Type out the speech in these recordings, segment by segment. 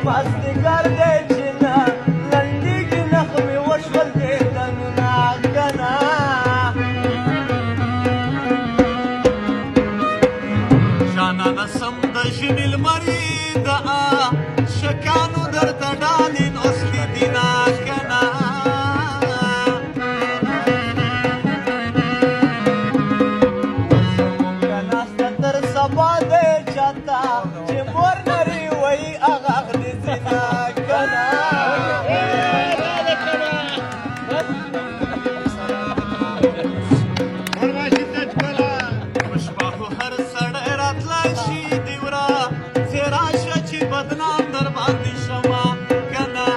مازدیګر دی چې نه لنډېږي نغمې وشول دې دنونه کنه جانانه سم د ژمي لمرې د شکانو درته ډالې نوسلې دي نه کنه زمونږه ناسته تر سبا دی چاته چې مور نري وایي هغه غ دې ځینه کنه په شپه خو هر سړی راتلی شي دې ورا ځې راشه چې بدنام در باندې شمه کنه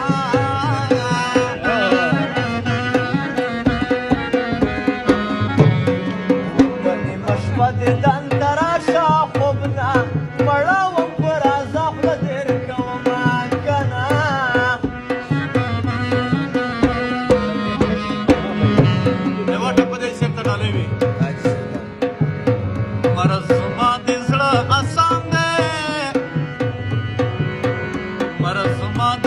په نیمه شپه دې دن ته راشه خوب نه مړه وم په رازه خوله تېر کومه کنه یوه ټپه دې صرف ته ډالۍ وي مرض زما د زړه اسان دی مرض زما د